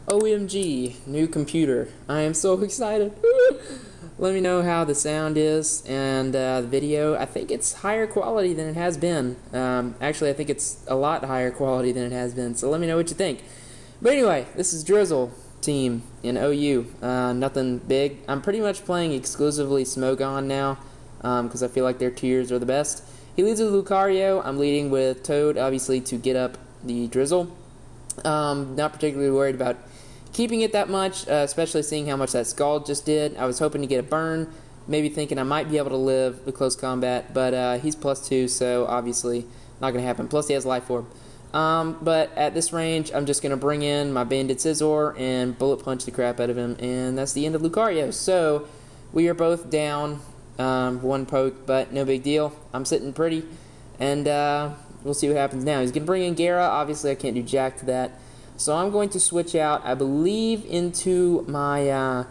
OMG, new computer. I am so excited. Let me know how the sound is and the video. I think it's higher quality than it has been. Actually, I think it's a lot higher quality than it has been, so let me know what you think. But anyway, this is Drizzle team in OU. Nothing big. I'm pretty much playing exclusively Smogon now because I feel like their tiers are the best. He leads with Lucario. I'm leading with Toad, obviously, to get up the Drizzle. Not particularly worried about keeping it that much, especially seeing how much that Scald just did. I was hoping to get a burn, maybe thinking I might be able to live the close combat, but he's +2, so obviously not going to happen. Plus he has Life Orb. But at this range, I'm just going to bring in my Banded Scizor and Bullet Punch the crap out of him, and that's the end of Lucario. So we are both down one poke, but no big deal. I'm sitting pretty, and we'll see what happens now. He's going to bring in Gara. Obviously, I can't do jack to that. So I'm going to switch out, I believe, into my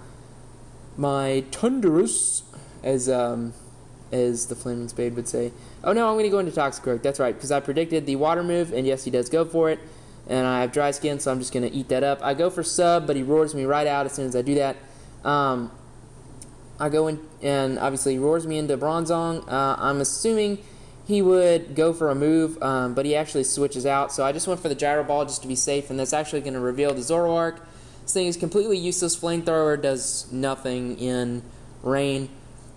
my Thundurus, as the Flaming Spade would say. Oh no, I'm going to go into Toxicroak. That's right, because I predicted the water move, and yes, he does go for it. And I have dry skin, so I'm just going to eat that up. I go for sub, but he roars me right out as soon as I do that. I go in, and obviously he roars me into Bronzong. I'm assuming he would go for a move, but he actually switches out. So I just went for the Gyro Ball just to be safe, and that's actually going to reveal the Zoroark. This thing is completely useless. Flamethrower does nothing in Rain,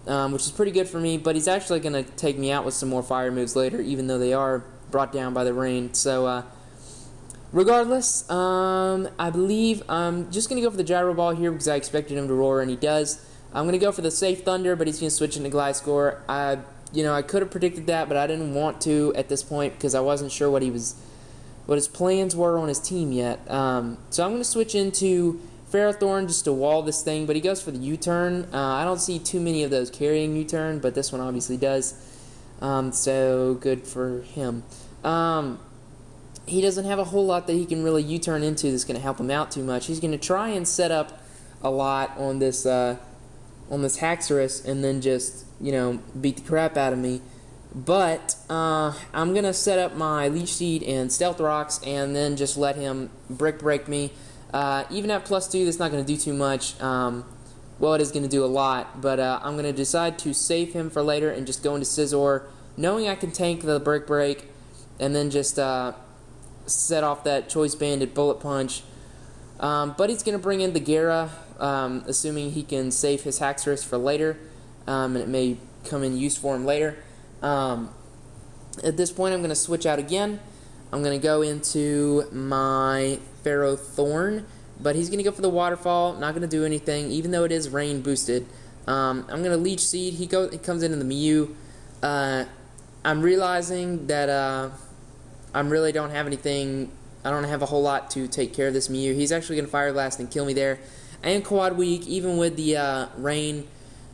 which is pretty good for me, but he's actually going to take me out with some more fire moves later, even though they are brought down by the Rain. So regardless, I believe I'm just going to go for the Gyro Ball here because I expected him to roar, and he does. I'm going to go for the safe Thunder, but he's going to switch into Gliscor. I could have predicted that, but I didn't want to at this point because I wasn't sure what his plans were on his team yet. So I'm going to switch into Ferrothorn just to wall this thing, but he goes for the U-turn. I don't see too many of those carrying U-turn, but this one obviously does. So good for him. He doesn't have a whole lot that he can really U-turn into that's going to help him out too much. He's going to try and set up a lot on this Haxorus and then just, beat the crap out of me. But I'm going to set up my Leech Seed and Stealth Rocks and then just let him brick break me. Even at +2, that's not going to do too much. Well, it is going to do a lot, but I'm going to decide to save him for later and just go into Scizor, knowing I can tank the brick break and then just set off that Choice Banded Bullet Punch. But he's going to bring in the Gara, assuming he can save his Haxorus for later, and it may come in use for him later. At this point, I'm going to switch out again. I'm going to go into my Ferrothorn, but he's going to go for the Waterfall. Not going to do anything, even though it is Rain boosted. I'm going to Leech Seed. He comes into the Mew. I'm realizing that I really don't have anything. I don't have a whole lot to take care of this Mew. He's actually going to Fire Blast and kill me there. And Quad Weak, even with the Rain,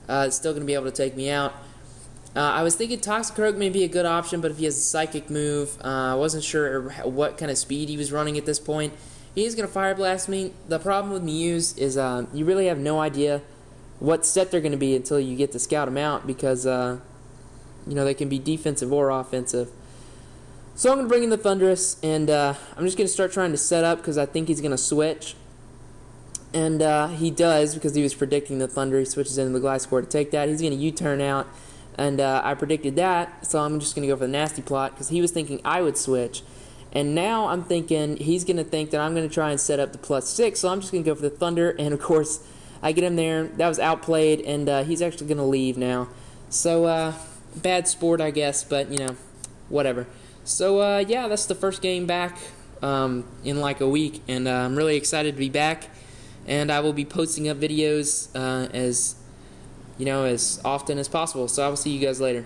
it's still going to be able to take me out. I was thinking Toxicroak may be a good option, but if he has a Psychic move, I wasn't sure what kind of speed he was running at this point. He's going to Fire Blast me. The problem with Mews is you really have no idea what set they're going to be until you get to scout them out because, they can be defensive or offensive. So I'm going to bring in the Thundurus, and I'm just going to start trying to set up because I think he's going to switch. And he does because he was predicting the Thunder. He switches into the Gliscor to take that. He's going to U-turn out, and I predicted that, so I'm just going to go for the Nasty Plot because he was thinking I would switch. And now I'm thinking he's going to think that I'm going to try and set up the +6, so I'm just going to go for the Thunder, and of course I get him there. That was outplayed, and he's actually going to leave now. So bad sport, I guess, but, whatever. So, yeah, that's the first game back in like a week, and I'm really excited to be back, and I will be posting up videos as often as possible. So I will see you guys later.